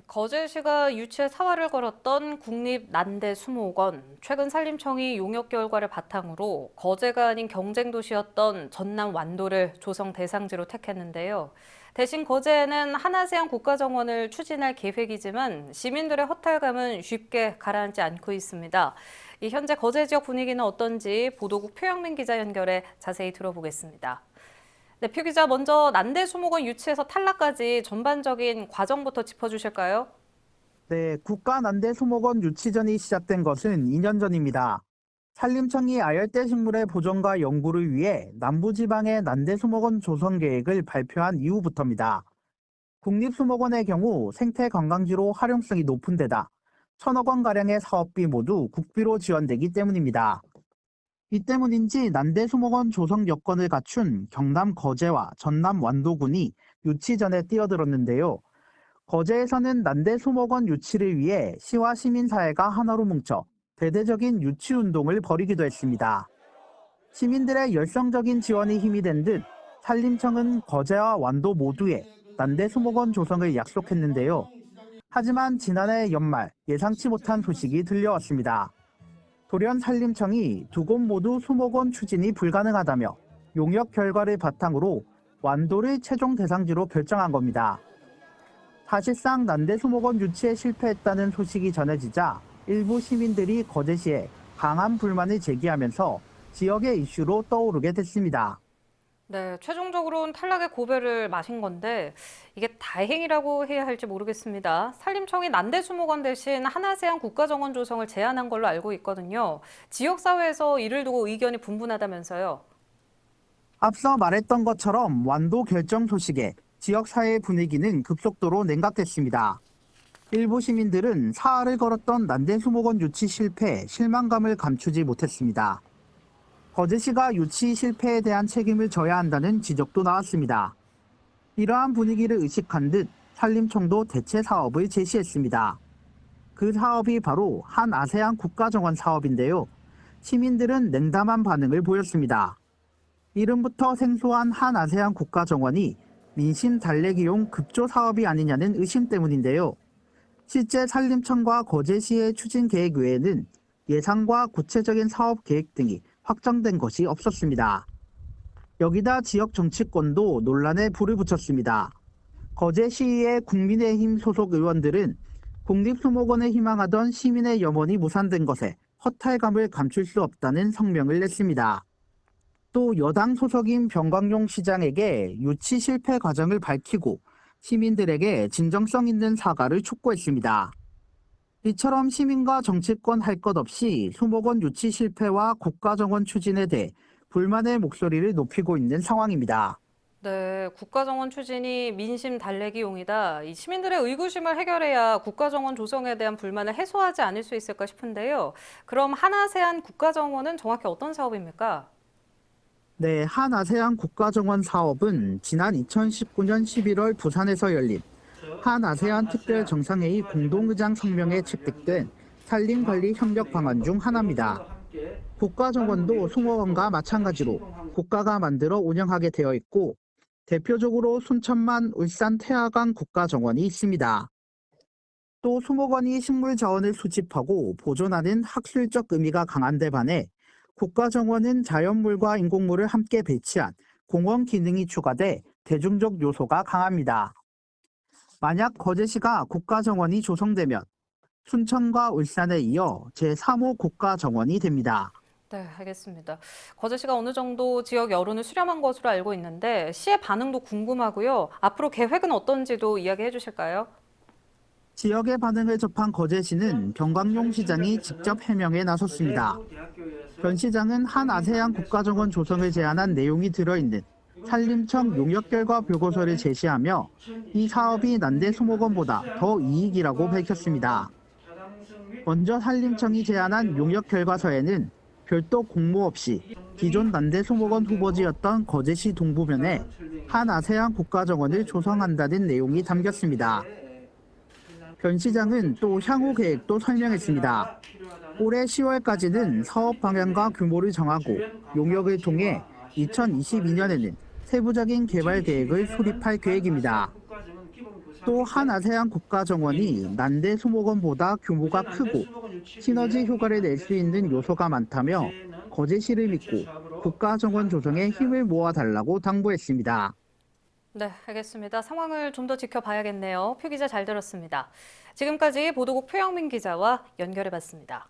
거제시가 유치에 사활을 걸었던 국립난대수목원, 최근 산림청이 용역 결과를 바탕으로 거제가 아닌 경쟁도시였던 전남 완도를 조성 대상지로 택했는데요. 대신 거제에는 한아세안 국가정원을 추진할 계획이지만 시민들의 허탈감은 쉽게 가라앉지 않고 있습니다. 이 현재 거제 지역 분위기는 어떤지 보도국 표영민 기자 연결해 자세히 들어보겠습니다. 네, 표 기자, 먼저 난대수목원 유치에서 탈락까지 전반적인 과정부터 짚어주실까요? 네, 국가난대수목원 유치전이 시작된 것은 2년 전입니다. 산림청이 아열대 식물의 보존과 연구를 위해 남부지방의 난대수목원 조성 계획을 발표한 이후부터입니다. 국립수목원의 경우 생태관광지로 활용성이 높은 데다 1,000억 원가량의 사업비 모두 국비로 지원되기 때문입니다. 이 때문인지 난대수목원 조성 여건을 갖춘 경남 거제와 전남 완도군이 유치전에 뛰어들었는데요. 거제에서는 난대수목원 유치를 위해 시와 시민사회가 하나로 뭉쳐 대대적인 유치운동을 벌이기도 했습니다. 시민들의 열성적인 지원이 힘이 된 듯 산림청은 거제와 완도 모두에 난대수목원 조성을 약속했는데요. 하지만 지난해 연말 예상치 못한 소식이 들려왔습니다. 돌연 산림청이 두 곳 모두 수목원 추진이 불가능하다며 용역 결과를 바탕으로 완도를 최종 대상지로 결정한 겁니다. 사실상 난대수목원 유치에 실패했다는 소식이 전해지자 일부 시민들이 거제시에 강한 불만을 제기하면서 지역의 이슈로 떠오르게 됐습니다. 네, 최종적으로는 탈락의 고배를 마신 건데 이게 다행이라고 해야 할지 모르겠습니다. 산림청이 난대수목원 대신 한아세안 국가정원 조성을 제안한 걸로 알고 있거든요. 지역사회에서 이를 두고 의견이 분분하다면서요. 앞서 말했던 것처럼 완도 결정 소식에 지역사회 분위기는 급속도로 냉각됐습니다. 일부 시민들은 사활을 걸었던 난대수목원 유치 실패에 실망감을 감추지 못했습니다. 거제시가 유치 실패에 대한 책임을 져야 한다는 지적도 나왔습니다. 이러한 분위기를 의식한 듯 산림청도 대체 사업을 제시했습니다. 그 사업이 바로 한아세안 국가정원 사업인데요. 시민들은 냉담한 반응을 보였습니다. 이름부터 생소한 한아세안 국가정원이 민심 달래기용 급조 사업이 아니냐는 의심 때문인데요. 실제 산림청과 거제시의 추진 계획 외에는 예산과 구체적인 사업 계획 등이 확정된 것이 없었습니다. 여기다 지역 정치권도 논란에 불을 붙였습니다. 거제시의 국민의힘 소속 의원들은 국립수목원에 희망하던 시민의 염원이 무산된 것에 허탈감을 감출 수 없다는 성명을 냈습니다. 또 여당 소속인 병광용 시장에게 유치 실패 과정을 밝히고 시민들에게 진정성 있는 사과를 촉구했습니다. 이처럼 시민과 정치권 할 것 없이 수목원 유치 실패와 국가정원 추진에 대해 불만의 목소리를 높이고 있는 상황입니다. 네, 국가정원 추진이 민심 달래기용이다. 이 시민들의 의구심을 해결해야 국가정원 조성에 대한 불만을 해소하지 않을 수 있을까 싶은데요. 그럼 한아세안 국가정원은 정확히 어떤 사업입니까? 네, 한아세안 국가정원 사업은 지난 2019년 11월 부산에서 열린 한아세안 특별 정상회의 공동의장 성명에 채택된 산림관리 협력 방안 중 하나입니다. 국가정원도 수목원과 마찬가지로 국가가 만들어 운영하게 되어 있고 대표적으로 순천만 울산 태화강 국가정원이 있습니다. 또 수목원이 식물 자원을 수집하고 보존하는 학술적 의미가 강한 데 반해 국가정원은 자연물과 인공물을 함께 배치한 공원 기능이 추가돼 대중적 요소가 강합니다. 만약 거제시가 국가정원이 조성되면 순천과 울산에 이어 제3호 국가정원이 됩니다. 네, 알겠습니다. 거제시가 어느 정도 지역 여론을 수렴한 것으로 알고 있는데 시의 반응도 궁금하고요. 앞으로 계획은 어떤지도 이야기해 주실까요? 지역의 반응을 접한 거제시는 병광용 시장이 직접 해명에 나섰습니다. 변 시장은 한아세안 국가정원 조성을 제안한 내용이 들어있는 산림청 용역 결과 보고서를 제시하며 이 사업이 난대수목원보다 더 이익이라고 밝혔습니다. 먼저 산림청이 제안한 용역 결과서에는 별도 공모 없이 기존 난대수목원 후보지였던 거제시 동부면에 한아세안 국가정원을 조성한다는 내용이 담겼습니다. 변 시장은 또 향후 계획도 설명했습니다. 올해 10월까지는 사업 방향과 규모를 정하고 용역을 통해 2022년에는 세부적인 개발 계획을 수립할 계획입니다. 또 한 아세안 국가 정원이 난대 수목원보다 규모가 크고 시너지 효과를 낼 수 있는 요소가 많다며 거제시를 믿고 국가 정원 조성에 힘을 모아달라고 당부했습니다. 네, 알겠습니다. 상황을 좀 더 지켜봐야겠네요. 표 기자 잘 들었습니다. 지금까지 보도국 표영민 기자와 연결해봤습니다.